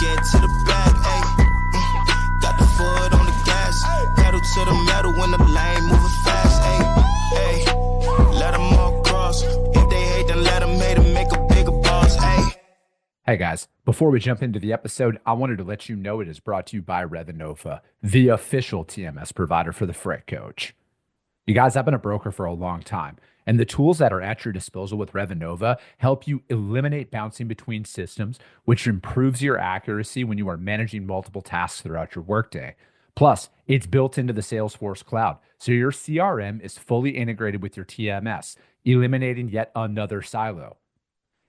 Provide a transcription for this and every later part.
get to the bag, ayy. Got the foot on the gas, pedal to the metal when the lane moving fast, ayy, ayy. Let them all cross. If they hate, then let them hate and make a bigger boss, ayy. Hey guys, before we jump into the episode, I wanted to let you know it is brought to you by Revenova, the official TMS provider for the Freight Coach. You guys, I've been a broker for a long time, and the tools that are at your disposal with Revenova help you eliminate bouncing between systems, which improves your accuracy when you are managing multiple tasks throughout your workday. Plus, it's built into the Salesforce cloud, so your CRM is fully integrated with your TMS, eliminating yet another silo.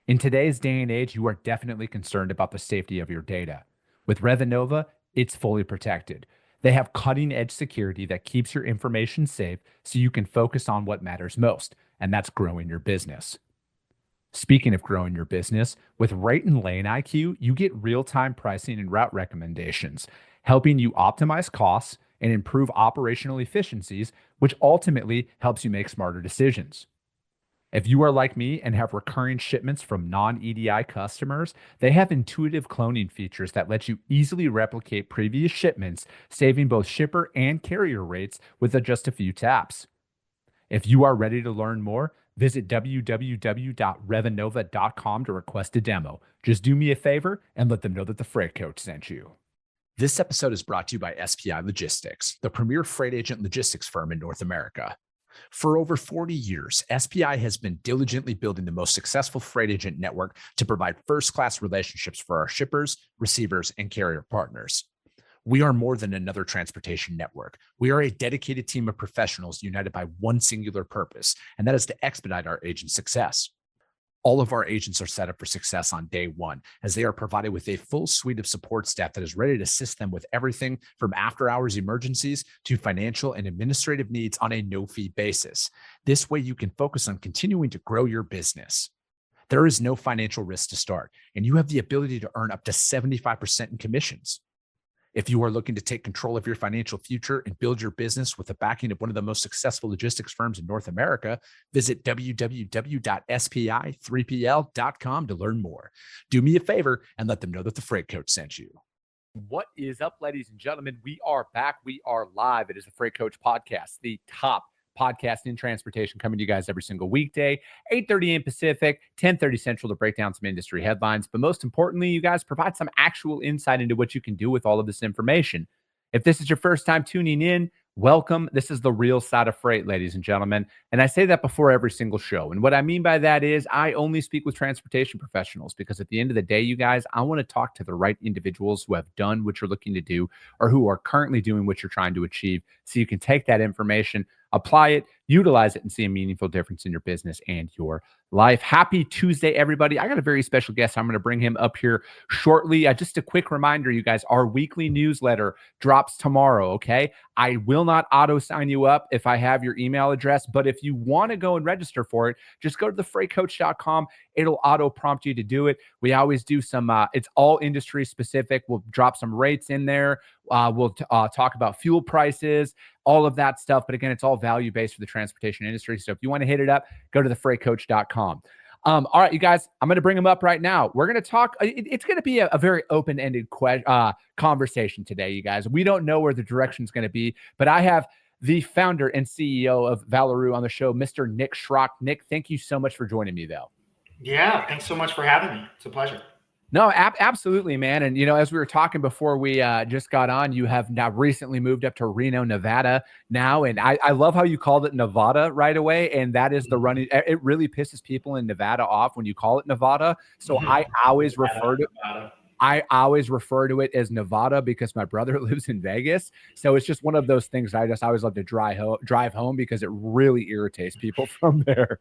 In today's day and age, you are definitely concerned about the safety of your data. With Revenova, it's fully protected. They have cutting-edge security that keeps your information safe so you can focus on what matters most, and that's growing your business. Speaking of growing your business, with Rate and Lane IQ, you get real-time pricing and route recommendations, helping you optimize costs and improve operational efficiencies, which ultimately helps you make smarter decisions. If you are like me and have recurring shipments from non-EDI customers, they have intuitive cloning features that let you easily replicate previous shipments, saving both shipper and carrier rates with just a few taps. If you are ready to learn more, visit www.revenova.com to request a demo. Just do me a favor and let them know that the Freight Coach sent you. This episode is brought to you by SPI Logistics, the premier freight agent logistics firm in North America. For over 40 years, SPI has been diligently building the most successful freight agent network to provide first-class relationships for our shippers, receivers, and carrier partners. We are more than another transportation network. We are a dedicated team of professionals united by one singular purpose, and that is to expedite our agents' success. All of our agents are set up for success on day one, as they are provided with a full suite of support staff that is ready to assist them with everything from after-hours emergencies to financial and administrative needs on a no-fee basis. This way, you can focus on continuing to grow your business. There is no financial risk to start, and you have the ability to earn up to 75% in commissions. If you are looking to take control of your financial future and build your business with the backing of one of the most successful logistics firms in North America, visit www.spi3pl.com to learn more. Do me a favor and let them know that the Freight Coach sent you. What is up, ladies and gentlemen? We are back. We are live. It is the Freight Coach Podcast, the top podcast in transportation, coming to you guys every single weekday, 8:30 a.m. Pacific, 10:30 Central, to break down some industry headlines. But most importantly, you guys provide some actual insight into what you can do with all of this information. If this is your first time tuning in, welcome. This is the real side of freight, ladies and gentlemen. And I say that before every single show. And what I mean by that is I only speak with transportation professionals, because at the end of the day, you guys, I want to talk to the right individuals who have done what you're looking to do or who are currently doing what you're trying to achieve, so you can take that information, apply it, utilize it, and see a meaningful difference in your business and your life. Happy Tuesday, everybody. I got a very special guest. I'm going to bring him up here shortly. Just a quick reminder, you guys, our weekly newsletter drops tomorrow, okay? I will not auto sign you up if I have your email address, but if you want to go and register for it, just go to thefreightcoach.com. It'll auto prompt you to do it. We always do some, it's all industry specific. We'll drop some rates in there. We'll talk about fuel prices, all of that stuff. But again, it's all value-based for the transportation industry. So if you want to hit it up, go to thefreightcoach.com. All right, you guys, I'm going to bring them up right now. We're going to talk. It's going to be a very open-ended conversation today, you guys. We don't know where the direction is going to be, but I have the founder and CEO of Valoroo on the show, Mr. Nick Schrock. Nick, thank you so much for joining me, though. Yeah, thanks so much for having me. It's a pleasure. No, absolutely, man. And, you know, as we were talking before we just got on, you have now recently moved up to Reno, Nevada now. And I love how you called it Nevada right away. And that is the running. It really pisses people in Nevada off when you call it Nevada. So I always refer to it as Nevada because my brother lives in Vegas. So it's just one of those things I always love to drive home because it really irritates people from there.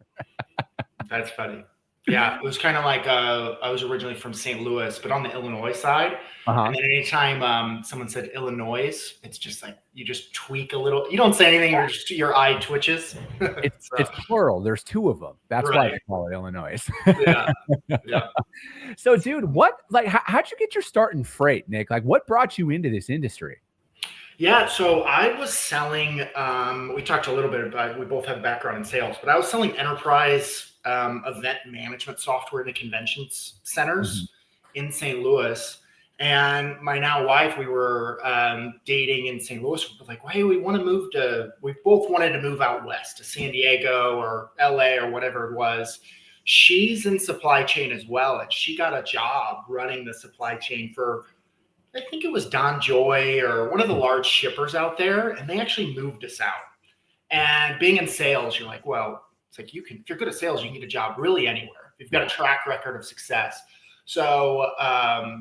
That's funny. Yeah, it was kind of like I was originally from St. Louis, but on the Illinois side. And then anytime someone said Illinois, it's just like you just tweak a little. You don't say anything, your eye twitches. It's plural. There's two of them. That's why they call it Illinois. Yeah. So, dude, how'd you get your start in freight, Nick? Like, what brought you into this industry? Yeah, so I was selling. We talked a little bit about. We both have a background in sales, but I was selling enterprise event management software to convention centers in St. Louis. And my now wife, we were dating in St. Louis. We were like, well, hey, we both wanted to move out west to San Diego or LA or whatever it was. She's in supply chain as well. And she got a job running the supply chain for, I think it was Don Joy or one of the large shippers out there. And they actually moved us out. And being in sales, you're like, well, it's like if you're good at sales, you can get a job really anywhere. You've got a track record of success. So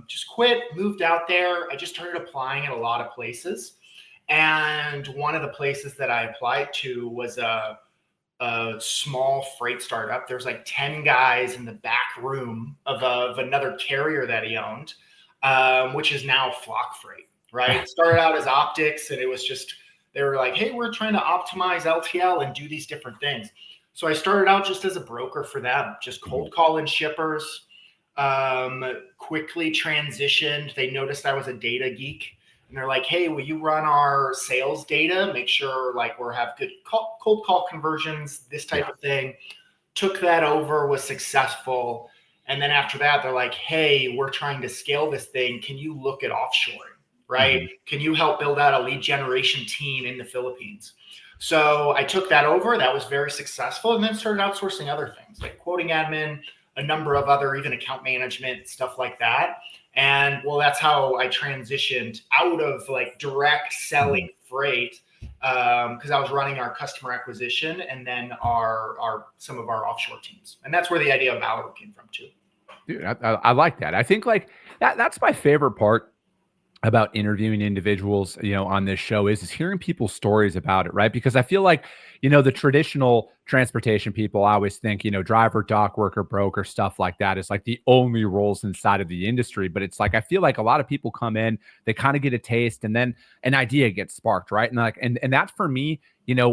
just quit, moved out there. I just started applying at a lot of places. And one of the places that I applied to was a small freight startup. There's like 10 guys in the back room of another carrier that he owned, which is now Flock Freight, right? It started out as optics, and it was just, they were like, hey, we're trying to optimize LTL and do these different things. So I started out just as a broker for them, just cold calling shippers, quickly transitioned. They noticed I was a data geek, and they're like, hey, will you run our sales data? Make sure like we're have good cold call conversions, this type of thing. Took that over, was successful. And then after that, they're like, hey, we're trying to scale this thing. Can you look at offshoring, right? Mm-hmm. Can you help build out a lead generation team in the Philippines? So I took that over. That was very successful. And then started outsourcing other things like quoting admin, a number of other, even account management, stuff like that. And well, that's how I transitioned out of like direct selling freight, because I was running our customer acquisition and then some of our offshore teams. And that's where the idea of Valoroo came from too. Dude, I like that. I think like that's my favorite part about interviewing individuals, on this show is hearing people's stories about it, right? Because I feel like, the traditional transportation people, I always think, driver, dock worker, broker, stuff like that is like the only roles inside of the industry. But it's like, I feel like a lot of people come in, they kind of get a taste, and then an idea gets sparked, right? And that for me,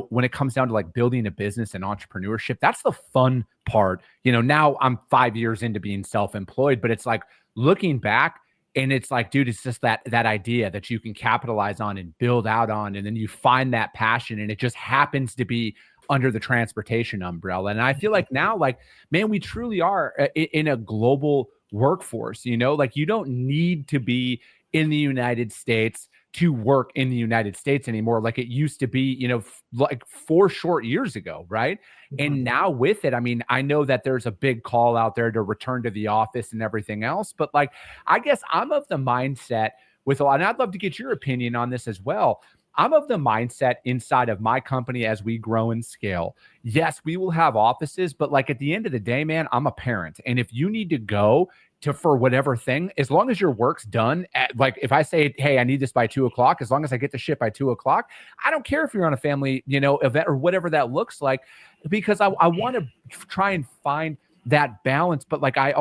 when it comes down to like building a business and entrepreneurship, that's the fun part. Now I'm 5 years into being self-employed, but it's like looking back, and it's like, dude, it's just that idea that you can capitalize on and build out on. And then you find that passion, and it just happens to be under the transportation umbrella. And I feel like now, like, man, we truly are in a global workforce, like you don't need to be in the United States to work in the United States anymore. Like it used to be, like 4 short years ago. Right. Mm-hmm. And now with it, I mean, I know that there's a big call out there to return to the office and everything else, but like, I guess I'm of the mindset with a lot, and I'd love to get your opinion on this as well. I'm of the mindset inside of my company as we grow and scale. Yes, we will have offices, but like at the end of the day, man, I'm a parent. And if you need to go for whatever thing, as long as your work's done at, like, if I say, hey, I need this by 2:00, as long as I get the ship by 2:00, I don't care if you're on a family, event or whatever that looks like, because I want to try and find that balance. But like, I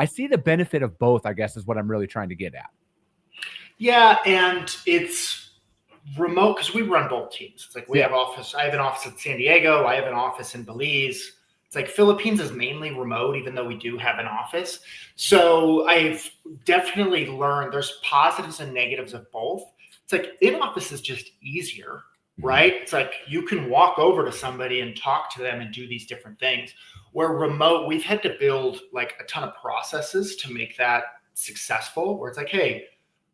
see the benefit of both, I guess, is what I'm really trying to get at. Yeah. And it's remote because we run both teams. It's like I have an office in San Diego. I have an office in Belize. It's like Philippines is mainly remote, even though we do have an office. So I've definitely learned there's positives and negatives of both. It's like in-office is just easier, right? It's like you can walk over to somebody and talk to them and do these different things. Where remote, we've had to build like a ton of processes to make that successful, where it's like, hey,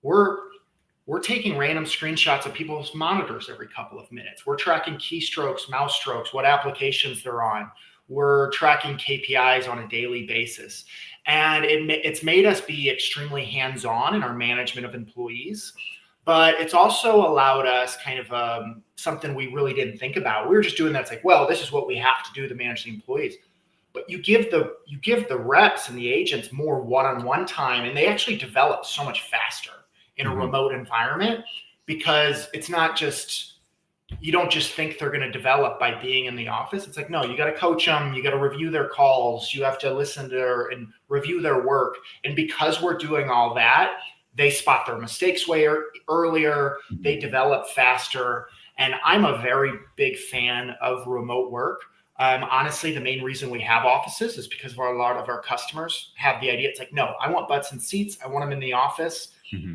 we're taking random screenshots of people's monitors every couple of minutes. We're tracking keystrokes, mouse strokes, what applications they're on. We're tracking KPIs on a daily basis. And it's made us be extremely hands-on in our management of employees. But it's also allowed us kind of something we really didn't think about. We were just doing that. It's like, well, this is what we have to do to manage the employees. But you give the reps and the agents more one-on-one time, and they actually develop so much faster in a remote environment, because it's not just, you don't just think they're going to develop by being in the office. It's like, no, you got to coach them. You got to review their calls. You have to listen to and review their work. And because we're doing all that, they spot their mistakes way earlier. They develop faster. And I'm a very big fan of remote work. Honestly, the main reason we have offices is because a lot of our customers have the idea. It's like, no, I want butts and seats. I want them in the office.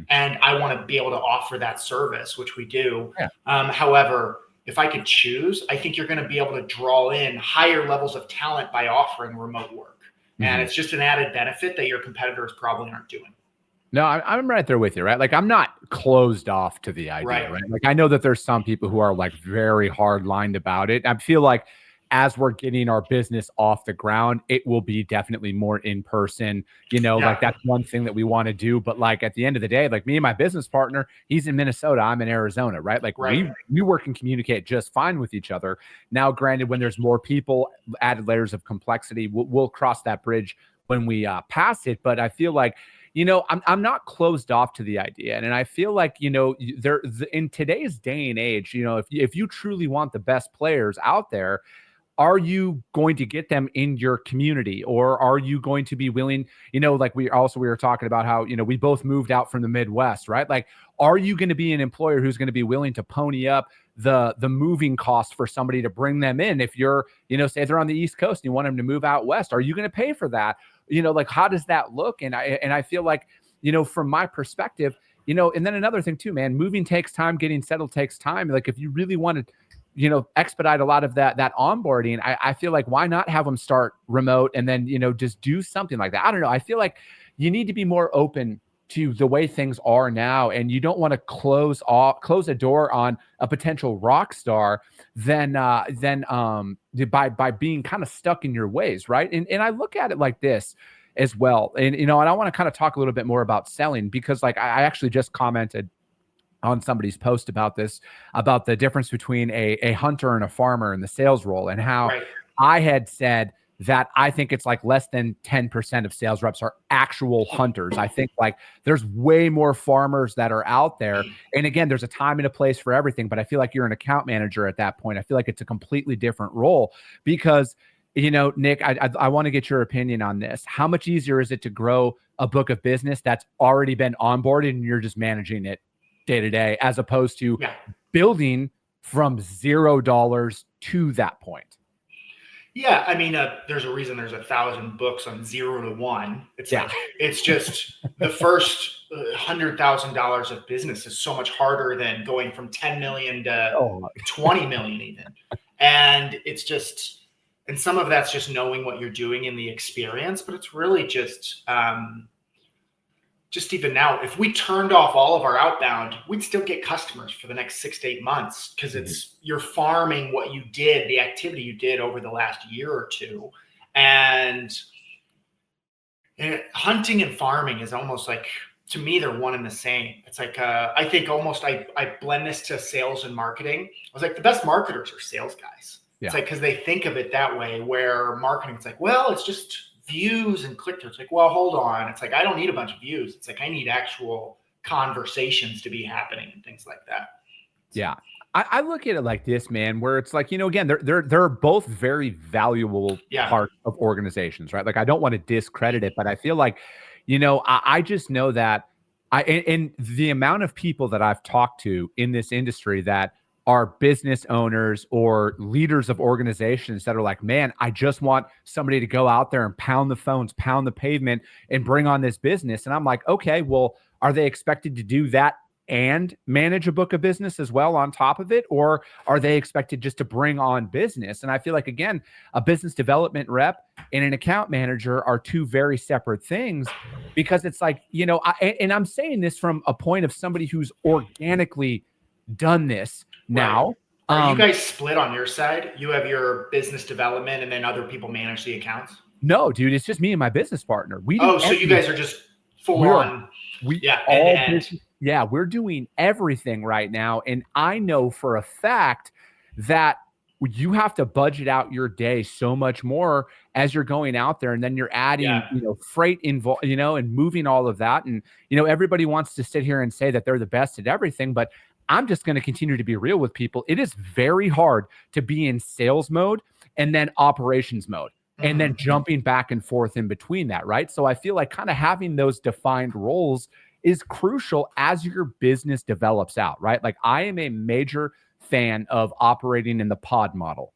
And I want to be able to offer that service, which we do. Yeah. However, if I could choose, I think you're going to be able to draw in higher levels of talent by offering remote work. And it's just an added benefit that your competitors probably aren't doing. No, I'm right there with you, right? Like I'm not closed off to the idea, right? Like I know that there's some people who are like very hard lined about it. I feel like as we're getting our business off the ground, it will be definitely more in person, like that's one thing that we want to do. But like at the end of the day, like me and my business partner, he's in Minnesota, I'm in Arizona, right? Like we work and communicate just fine with each other. Now, granted, when there's more people, added layers of complexity, we'll cross that bridge when we pass it. But I feel like, I'm not closed off to the idea. And I feel like, in today's day and age, if you truly want the best players out there, are you going to get them in your community, or are you going to be willing, like we were talking about how, we both moved out from the Midwest, right? Like, are you going to be an employer who's going to be willing to pony up the moving cost for somebody to bring them in? If you're, say they're on the East Coast and you want them to move out West, are you going to pay for that? Like, how does that look? And I feel like, from my perspective, and then another thing too, man, moving takes time, getting settled takes time. Like if you really want to, expedite a lot of that onboarding, I feel like why not have them start remote and then, just do something like that. I don't know. I feel like you need to be more open to the way things are now. And you don't want to close a door on a potential rock star than by being kind of stuck in your ways. Right. And I look at it like this as well. And, and I want to kind of talk a little bit more about selling, because like I actually just commented on somebody's post about this, about the difference between a hunter and a farmer in the sales role, and how I had said that I think it's like less than 10% of sales reps are actual hunters. I think like there's way more farmers that are out there. And again, there's a time and a place for everything, but I feel like you're an account manager at that point. I feel like it's a completely different role because, Nick, I want to get your opinion on this. How much easier is it to grow a book of business that's already been onboarded and you're just managing it day to day, as opposed to building from $0 to that point? Yeah, I mean, there's a reason there's 1,000 books on 0 to 1. It's like it's just the first $100,000 of business is so much harder than going from 10 million to 20 million even. And it's just, and some of that's just knowing what you're doing in the experience, but it's really just even now, if we turned off all of our outbound, we'd still get customers for the next 6 to 8 months, because it's you're farming what you did, the activity you did over the last year or two. And hunting and farming is almost like, to me, they're one and the same. It's like, I think almost I blend this to sales and marketing. I was like, the best marketers are sales guys. It's like, because they think of it that way, where marketing, it's like, well, it's just views and click through. It's like, well, hold on. It's like, I don't need a bunch of views. It's like, I need actual conversations to be happening and things like that. Yeah. I look at it like this, man, where it's like, again, they're both very valuable parts of organizations, right? Like, I don't want to discredit it, but I feel like, I just know that and the amount of people that I've talked to in this industry that are business owners or leaders of organizations that are like, man, I just want somebody to go out there and pound the phones, pound the pavement, and bring on this business. And I'm like, okay, well, are they expected to do that and manage a book of business as well on top of it? Or are they expected just to bring on business? And I feel like, again, a business development rep and an account manager are two very separate things, because it's like, and I'm saying this from a point of somebody who's organically done this now. Are you guys split on your side? You have your business development and then other people manage the accounts? No, dude, it's just me and my business partner. So you guys are just full on. We're doing everything right now. And I know for a fact that you have to budget out your day so much more as you're going out there, and then you're adding, freight involved, and moving all of that. And, everybody wants to sit here and say that they're the best at everything, but I'm just going to continue to be real with people. It is very hard to be in sales mode and then operations mode, and then jumping back and forth in between that, right? So I feel like kind of having those defined roles is crucial as your business develops out, right? Like, I am a major fan of operating in the pod model.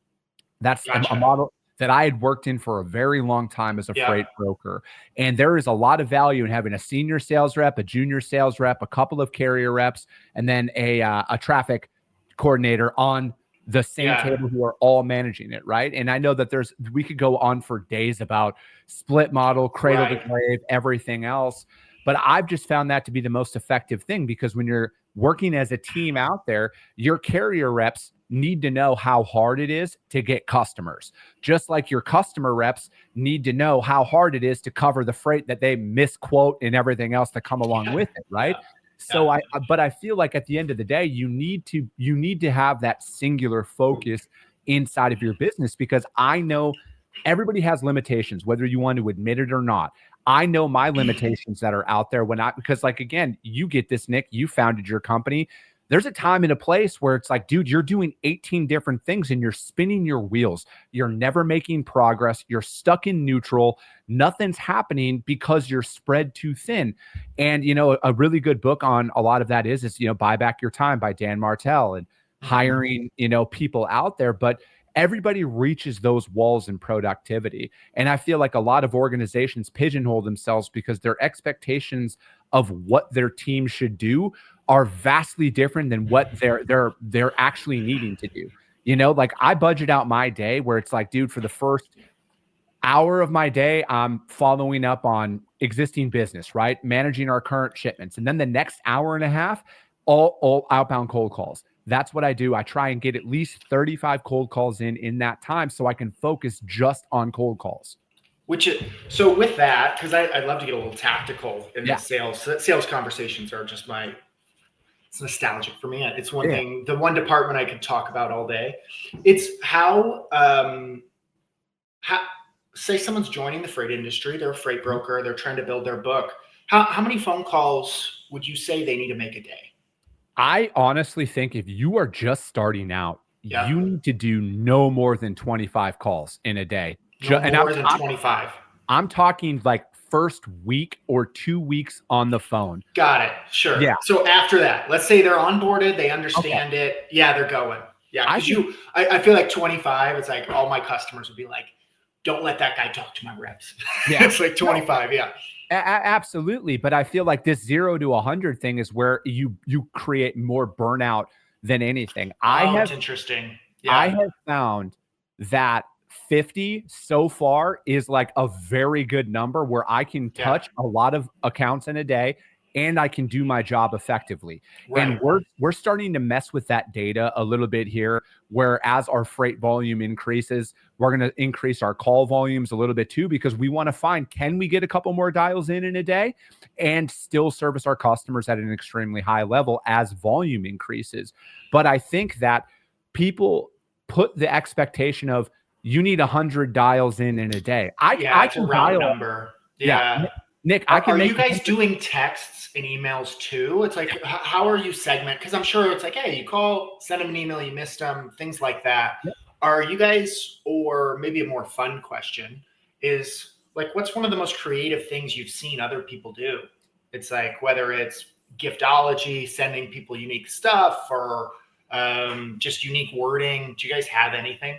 That's a model that I had worked in for a very long time as a freight broker. And there is a lot of value in having a senior sales rep, a junior sales rep, a couple of carrier reps, and then a traffic coordinator on the same table who are all managing it, right? And I know that we could go on for days about split model, cradle to grave, everything else. But I've just found that to be the most effective thing, because when you're working as a team out there, your carrier reps need to know how hard it is to get customers, just like your customer reps need to know how hard it is to cover the freight that they misquote and everything else that come along with it, right? So I feel like at the end of the day, you need to have that singular focus inside of your business, because I know everybody has limitations, whether you want to admit it or not. I know my limitations that are out there because like, again, you get this, Nick, you founded your company. There's a time and a place where it's like, dude, you're doing 18 different things and you're spinning your wheels. You're never making progress. You're stuck in neutral. Nothing's happening because you're spread too thin. And, a really good book on a lot of that is Buy Back Your Time by Dan Martell, and hiring, people out there. But everybody reaches those walls in productivity. And I feel like a lot of organizations pigeonhole themselves because their expectations of what their team should do are vastly different than what they're actually needing to do. Like I budget out my day where it's like, dude, for the first hour of my day, I'm following up on existing business, right? Managing our current shipments. And then the next hour and a half, all outbound cold calls. That's what I do. I try and get at least 35 cold calls in that time so I can focus just on cold calls. So with that, because I'd love to get a little tactical in the sales conversations are just it's nostalgic for me. It's one thing, the one department I could talk about all day. It's how say someone's joining the freight industry, they're a freight broker, they're trying to build their book. How many phone calls would you say they need to make a day? I honestly think if you are just starting out, you need to do no more than 25 calls in a day. More than 25. I'm talking like first week or 2 weeks on the phone. Got it. Sure. Yeah. So after that, let's say they're onboarded, they understand it. Yeah, they're going. Yeah. I feel like 25, it's like all my customers would be like, don't let that guy talk to my reps. Yeah. It's like 25. Yeah. Absolutely. But I feel like this 0 to 100 thing is where you create more burnout than anything. It's interesting. Yeah. I have found that 50 so far is like a very good number where I can touch a lot of accounts in a day and I can do my job effectively. Right. And we're starting to mess with that data a little bit here, where as our freight volume increases, we're going to increase our call volumes a little bit too, because we want to find, can we get a couple more dials in a day and still service our customers at an extremely high level as volume increases. But I think that people put the expectation of, you need 100 dials in a day. I can a round number. Yeah. Nick, are you guys doing texts and emails too? It's like, how are you segment? Because I'm sure it's like, hey, you call, send them an email, you missed them, things like that. Yep. Are you guys, or maybe a more fun question is like, what's one of the most creative things you've seen other people do? It's like, whether it's giftology, sending people unique stuff, or just unique wording. Do you guys have anything?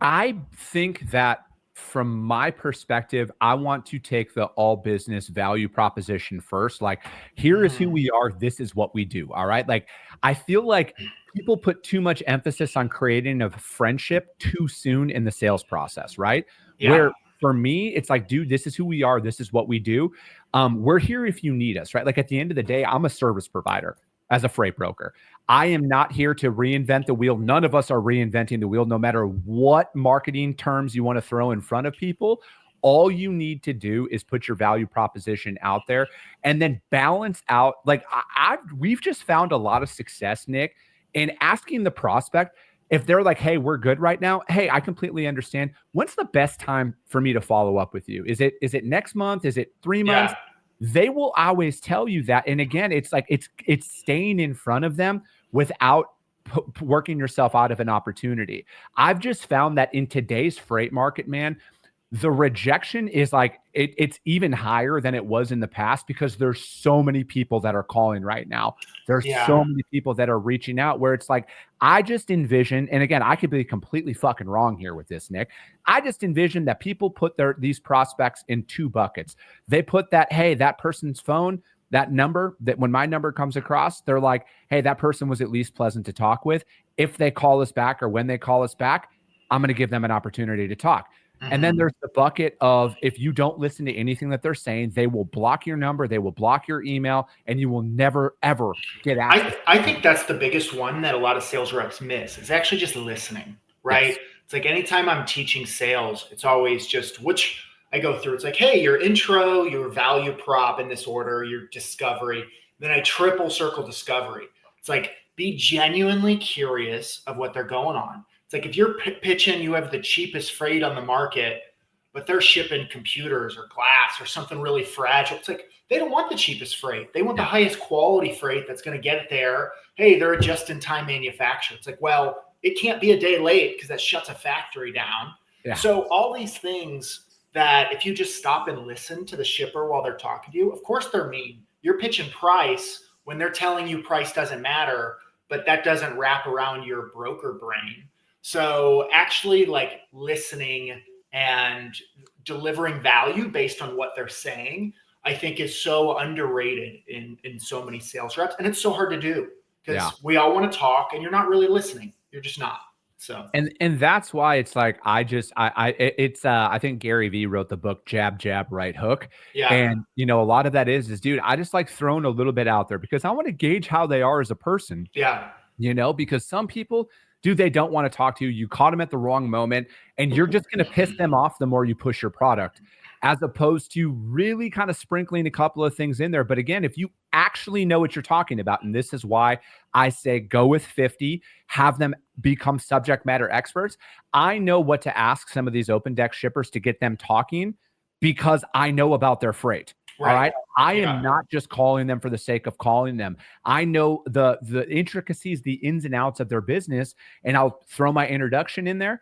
I think that from my perspective, I want to take the all business value proposition first. Like, here is who we are. This is what we do. All right. Like, I feel like people put too much emphasis on creating a friendship too soon in the sales process. Right. Yeah. Where for me, it's like, dude, this is who we are. This is what we do. We're here if you need us. Right. Like, at the end of the day, I'm a service provider as a freight broker. I am not here to reinvent the wheel. None of us are reinventing the wheel, no matter what marketing terms you want to throw in front of people. All you need to do is put your value proposition out there and then balance out. Like we've just found a lot of success, Nick, in asking the prospect, if they're like, hey, we're good right now. Hey, I completely understand. When's the best time for me to follow up with you? Is it next month? Is it 3 months? They will always tell you that. And again, it's like, it's staying in front of them without working yourself out of an opportunity. I've just found that in today's freight market, man, the rejection is like, it's even higher than it was in the past, because there's so many people that are calling right now. There's so many people that are reaching out, where it's like, I just envision, and again, I could be completely fucking wrong here with this, Nick. I just envision that people put these prospects in 2 buckets. They put that, hey, that person's phone, that number, that when my number comes across, they're like, hey, that person was at least pleasant to talk with. If they call us back, or when they call us back, I'm going to give them an opportunity to talk. And then there's the bucket of if you don't listen to anything that they're saying, they will block your number, they will block your email, and you will never, ever get access. I think that's the biggest one that a lot of sales reps miss is actually just listening, right? Yes. It's like anytime I'm teaching sales, it's always just which I go through. It's like, hey, your intro, your value prop in this order, your discovery. Then I triple circle discovery. It's like, be genuinely curious of what they're going on. It's like if you're pitching, you have the cheapest freight on the market, but they're shipping computers or glass or something really fragile. It's like they don't want the cheapest freight. They want the highest quality freight that's going to get it there. Hey, they're a just-in-time manufacturer. It's like, well, it can't be a day late because that shuts a factory down. Yeah. So all these things that if you just stop and listen to the shipper while they're talking to you, of course they're mean. You're pitching price when they're telling you price doesn't matter, but that doesn't wrap around your broker brain. So actually like listening and delivering value based on what they're saying, I think is so underrated in so many sales reps. And it's so hard to do because we all want to talk and you're not really listening. You're just not. So, and that's why it's like, I think Gary Vee wrote the book, Jab, Jab, Right Hook. Yeah. And, you know, a lot of that is, dude, I just like throwing a little bit out there because I want to gauge how they are as a person. Yeah. You know, because some people, dude, they don't want to talk to you. You caught them at the wrong moment and you're just going to piss them off the more you push your product, as opposed to really kind of sprinkling a couple of things in there. But again, if you actually know what you're talking about, and this is why I say go with 50, have them become subject matter experts. I know what to ask some of these open deck shippers to get them talking because I know about their freight. Right. All right. I am not just calling them for the sake of calling them. I know the intricacies, the ins and outs of their business, and I'll throw my introduction in there,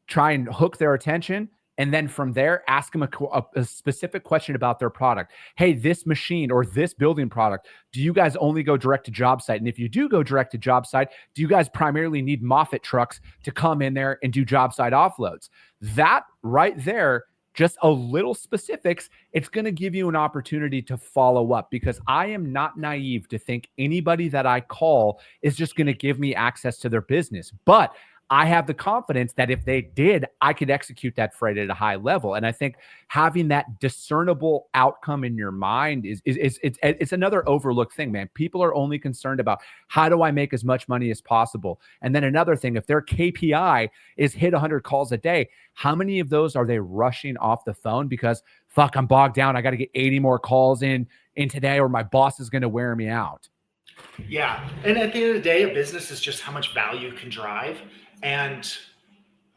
try and hook their attention. And then from there, ask them a specific question about their product. Hey, this machine or this building product, do you guys only go direct to job site? And if you do go direct to job site, do you guys primarily need Moffett trucks to come in there and do job site offloads? That right there, just a little specifics, it's going to give you an opportunity to follow up because I am not naive to think anybody that I call is just going to give me access to their business. But I have the confidence that if they did, I could execute that freight at a high level. And I think having that discernible outcome in your mind it's another overlooked thing, man. People are only concerned about how do I make as much money as possible? And then another thing, if their KPI is hit 100 calls a day, how many of those are they rushing off the phone because fuck, I'm bogged down. I got to get 80 more calls in today or my boss is going to wear me out. Yeah. And at the end of the day, a business is just how much value you can drive. And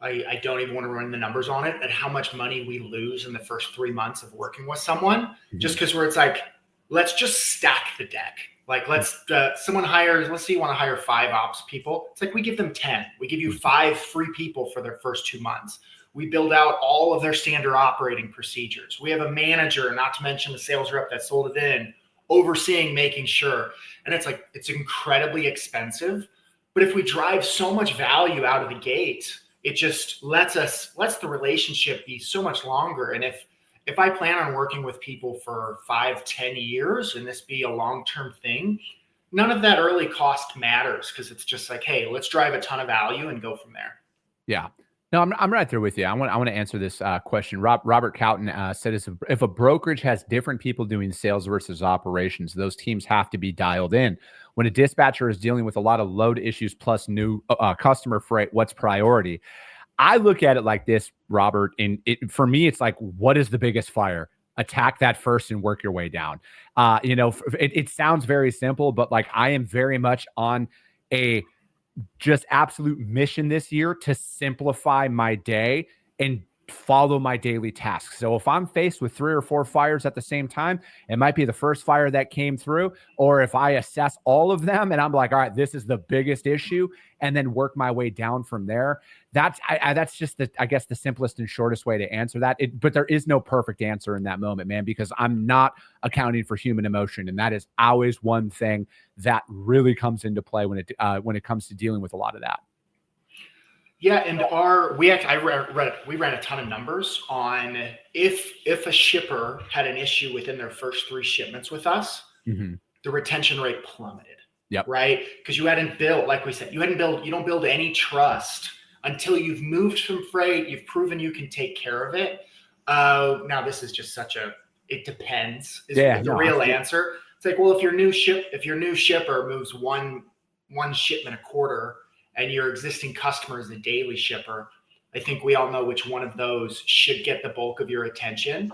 I don't even want to run the numbers on it at how much money we lose in the first 3 months of working with someone, just because where it's like, let's just stack the deck. Like someone hires, let's say you want to hire 5 ops people. It's like we give them 10. We give you 5 free people for their first 2 months. We build out all of their standard operating procedures. We have a manager, not to mention the sales rep that sold it in, overseeing, making sure. And it's like, it's incredibly expensive. But if we drive so much value out of the gate, it just lets the relationship be so much longer. And if I plan on working with people for 5-10 years and this be a long-term thing, none of that early cost matters because it's just like, hey, let's drive a ton of value and go from there. Yeah. No, I'm right there with you. I want to answer this question. Robert Cowton said, if a brokerage has different people doing sales versus operations, those teams have to be dialed in. When a dispatcher is dealing with a lot of load issues plus new customer freight, what's priority? I look at it like this, Robert. And for me, it's like, what is the biggest fire? Attack that first and work your way down. It sounds very simple, but like I am very much on a just absolute mission this year to simplify my day and follow my daily tasks. So if I'm faced with 3 or 4 fires at the same time, it might be the first fire that came through, or if I assess all of them and I'm like, all right, this is the biggest issue, and then work my way down from there. That's just I guess the simplest and shortest way to answer that. But there is no perfect answer in that moment, man, because I'm not accounting for human emotion, and that is always one thing that really comes into play when it comes to dealing with a lot of that. Yeah, and we ran a ton of numbers on if a shipper had an issue within their first 3 shipments with us, the retention rate plummeted. Yep. Right? Because you hadn't built, like we said, you don't build any trust until you've moved from freight, you've proven you can take care of it. Now this is just it depends is the real answer. It's like, well, if your new shipper moves one shipment a quarter and your existing customer is a daily shipper, I think we all know which one of those should get the bulk of your attention.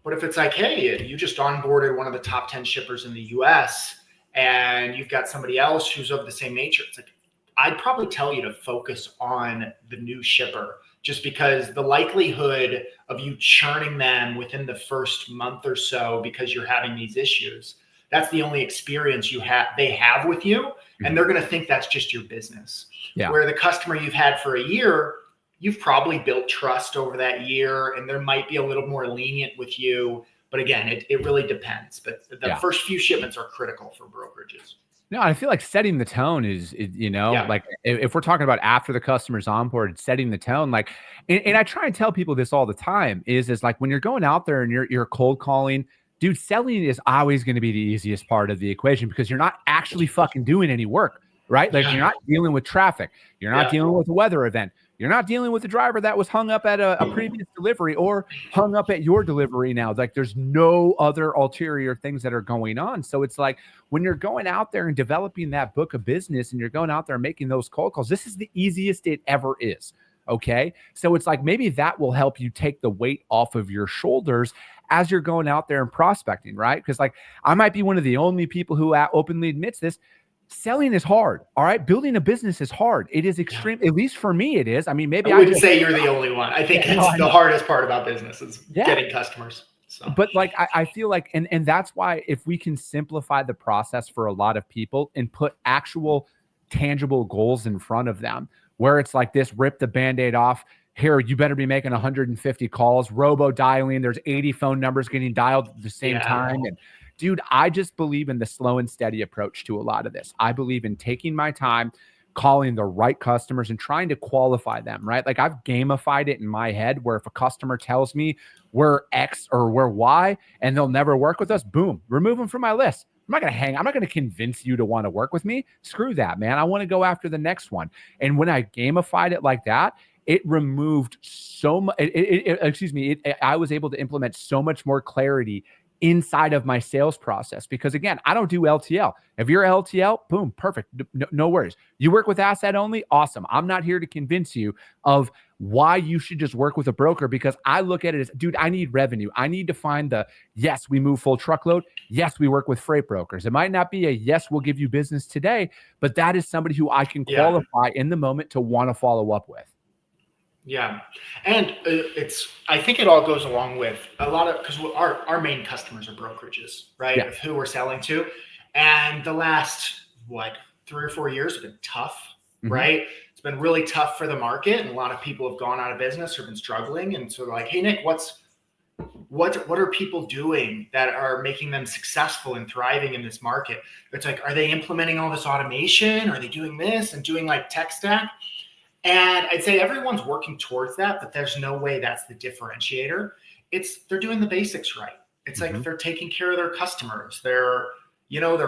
But if it's like, hey, you just onboarded one of the top 10 shippers in the US and you've got somebody else who's of the same nature, it's like, I'd probably tell you to focus on the new shipper, just because the likelihood of you churning them within the first month or so because you're having these issues, that's the only experience they have with you. And they're going to think that's just your business. Yeah. Where the customer you've had for a year, you've probably built trust over that year, and there might be a little more lenient with you. But again, it really depends. But the first few shipments are critical for brokerages. No, I feel like setting the tone is like if we're talking about after the customer's onboarded, setting the tone, like, and I try and tell people this all the time is like when you're going out there and you're cold calling, dude, selling is always going to be the easiest part of the equation because you're not actually fucking doing any work, right? Like you're not dealing with traffic. You're not dealing with a weather event. You're not dealing with the driver that was hung up at a previous delivery or hung up at your delivery now. Like there's no other ulterior things that are going on. So it's like when you're going out there and developing that book of business and you're going out there and making those cold calls, this is the easiest it ever is. Okay. So it's like maybe that will help you take the weight off of your shoulders as you're going out there and prospecting, right? Because like I might be one of the only people who openly admits this. Selling is hard. All right. Building a business is hard. It is extreme. At least for me, it is. I mean, maybe I wouldn't say you're the only one. I think it's the hardest part about business is getting customers. So. But like, I feel like, and that's why if we can simplify the process for a lot of people and put actual tangible goals in front of them, where it's like this, rip the Band-Aid off. Here, you better be making 150 calls, robo dialing. There's 80 phone numbers getting dialed at the same time. And dude, I just believe in the slow and steady approach to a lot of this. I believe in taking my time, calling the right customers and trying to qualify them, right? Like I've gamified it in my head where if a customer tells me we're X or we're Y and they'll never work with us, boom, remove them from my list. I'm not going to convince you to want to work with me. Screw that, man. I want to go after the next one. And when I gamified it like that, it removed so much, I was able to implement so much more clarity inside of my sales process because again, I don't do LTL. If you're LTL, boom, perfect. No worries. You work with asset only. Awesome. I'm not here to convince you of why you should just work with a broker because I look at it as, dude, I need revenue. I need to find yes, we move full truckload. Yes, we work with freight brokers. It might not be a yes, we'll give you business today, but that is somebody who I can qualify in the moment to want to follow up with. Yeah. And I think it all goes along with a lot of, because our main customers are brokerages, right? Of who we're selling to. And the last, 3 or 4 years have been tough, right? It's been really tough for the market. And a lot of people have gone out of business or been struggling. And so they're like, hey, Nick, what are people doing that are making them successful and thriving in this market? It's like, are they implementing all this automation? Are they doing this and doing like tech stack? And I'd say everyone's working towards that, but there's no way that's the differentiator. They're doing the basics right. It's like they're taking care of their customers. They're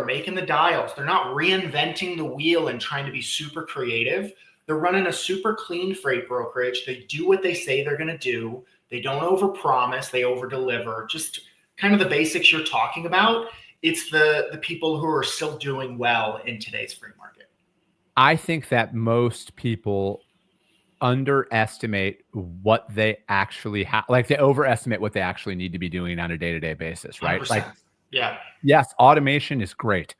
making the dials. They're not reinventing the wheel and trying to be super creative. They're running a super clean freight brokerage. They do what they say they're going to do. They don't overpromise. They overdeliver. Just kind of the basics you're talking about. It's the people who are still doing well in today's freight market. I think that most people underestimate what they actually have, like they overestimate what they actually need to be doing on a day-to-day basis, right? 100%. Like, yes, automation is great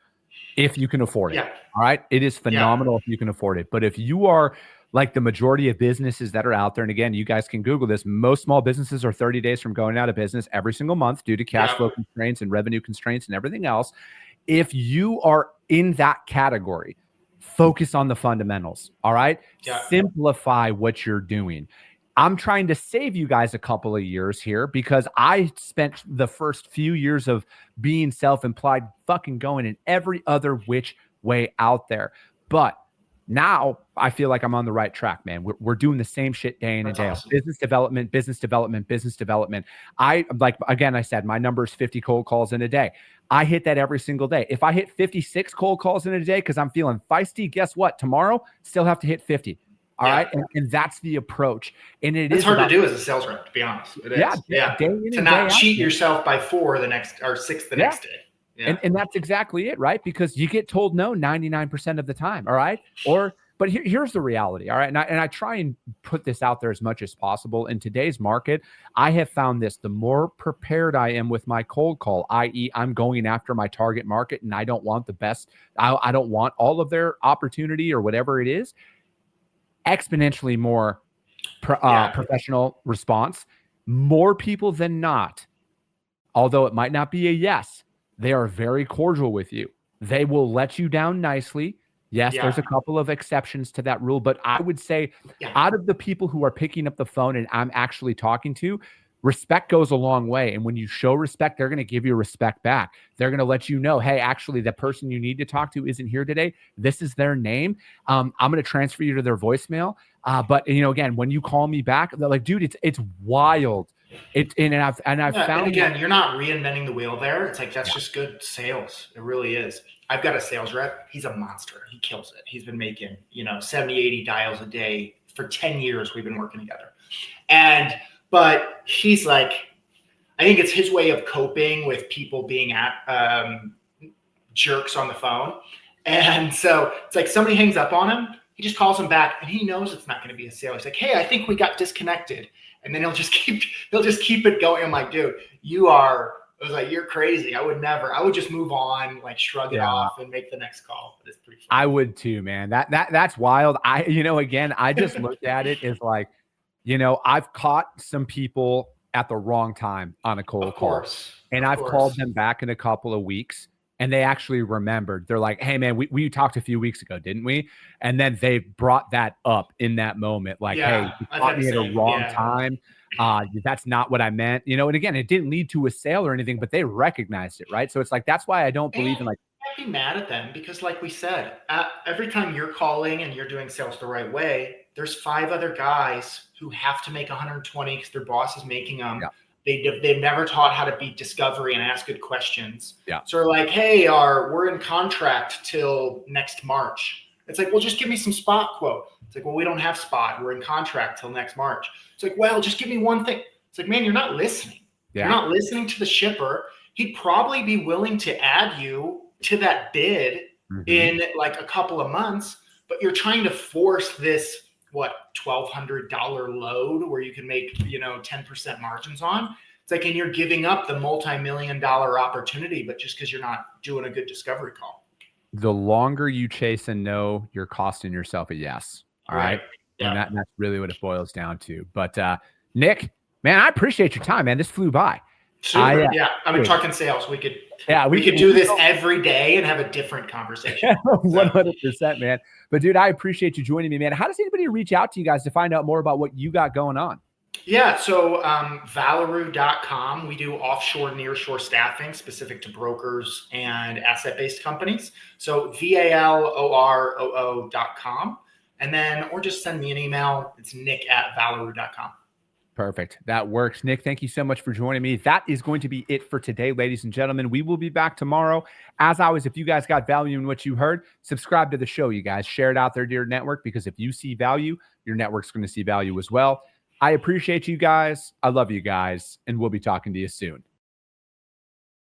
if you can afford it. All right. It is phenomenal if you can afford it. But if you are like the majority of businesses that are out there, and again, you guys can Google this, most small businesses are 30 days from going out of business every single month due to cash flow constraints and revenue constraints and everything else. If you are in that category, focus on the fundamentals. All right. Simplify what you're doing. I'm trying to save you guys a couple of years here because I spent the first few years of being self-employed fucking going in every other which way out there. But now I feel like I'm on the right track, man. We're doing the same shit day in and day out. Awesome. Business development. I said, my number is 50 cold calls in a day. I hit that every single day. If I hit 56 cold calls in a day because I'm feeling feisty, guess what? Tomorrow, still have to hit 50. All right. And that's the approach. And it's hard to do as a sales rep, to be honest. It is. Yeah. To not cheat yourself by 4 the next or 6 the next day. Yeah. And that's exactly it, right? Because you get told no 99% of the time. All right. But here's the reality. All right. And I try and put this out there as much as possible. In today's market, I have found this: the more prepared I am with my cold call, i.e., I'm going after my target market and I don't want the best, I don't want all of their opportunity or whatever it is, exponentially more professional response. More people than not, although it might not be a yes, they are very cordial with you. They will let you down nicely. Yes, there's a couple of exceptions to that rule, but I would say out of the people who are picking up the phone and I'm actually talking to, respect goes a long way. And when you show respect, they're going to give you respect back. They're going to let you know, hey, actually, the person you need to talk to isn't here today. This is their name. I'm going to transfer you to their voicemail. But again, when you call me back, they're like, dude, it's wild. I've found, and again, you're not reinventing the wheel there. It's like, that's just good sales. It really is. I've got a sales rep. He's a monster. He kills it. He's been making, 70, 80 dials a day for 10 years. We've been working together. But he's like, I think it's his way of coping with people being jerks on the phone. And so it's like somebody hangs up on him. He just calls him back and he knows it's not going to be a sale. He's like, hey, I think we got disconnected. And then he'll just keep it going. I'm like, dude, you're crazy. I would just move on, like shrug it off and make the next call. But it's pretty fun. I would too, man. That's wild. Again, I just looked at it as like, I've caught some people at the wrong time on a cold call. And I've called them back in a couple of weeks and they actually remembered. They're like, hey man, we talked a few weeks ago, didn't we? And then they brought that up in that moment. Like, hey, you caught me at a wrong time. That's not what I meant, and again, it didn't lead to a sale or anything, but they recognized it. Right. So it's like, that's why I don't believe in like, can't be mad at them because like we said, every time you're calling and you're doing sales the right way, there's 5 other guys who have to make 120 because their boss is making them. Yeah. They've never taught how to beat discovery and ask good questions. Yeah. So we're like, hey, we're in contract till next March. It's like, well, just give me some spot quote. It's like, well, we don't have spot. We're in contract till next March. It's like, well, just give me one thing. It's like, man, you're not listening. Yeah. You're not listening to the shipper. He'd probably be willing to add you to that bid in like a couple of months, but you're trying to force this, $1,200 load where you can make, 10% margins on. It's like, and you're giving up the multi-million-dollar opportunity, but just because you're not doing a good discovery call. The longer you chase a no, you're costing yourself a yes. All right. Yeah. And that's really what it boils down to. But Nick, man, I appreciate your time, man. This flew by. Super. I mean, talking sales, we could do this every day and have a different conversation. 100%, man. But dude, I appreciate you joining me, man. How does anybody reach out to you guys to find out more about what you got going on? Yeah. So Valoroo.com, we do offshore, nearshore staffing specific to brokers and asset-based companies. So VALOROO.com. And then, or just send me an email. It's nick@valoroo.com. Perfect. That works. Nick, thank you so much for joining me. That is going to be it for today, ladies and gentlemen. We will be back tomorrow. As always, if you guys got value in what you heard, subscribe to the show, you guys. Share it out there to your network, because if you see value, your network's going to see value as well. I appreciate you guys. I love you guys, and we'll be talking to you soon.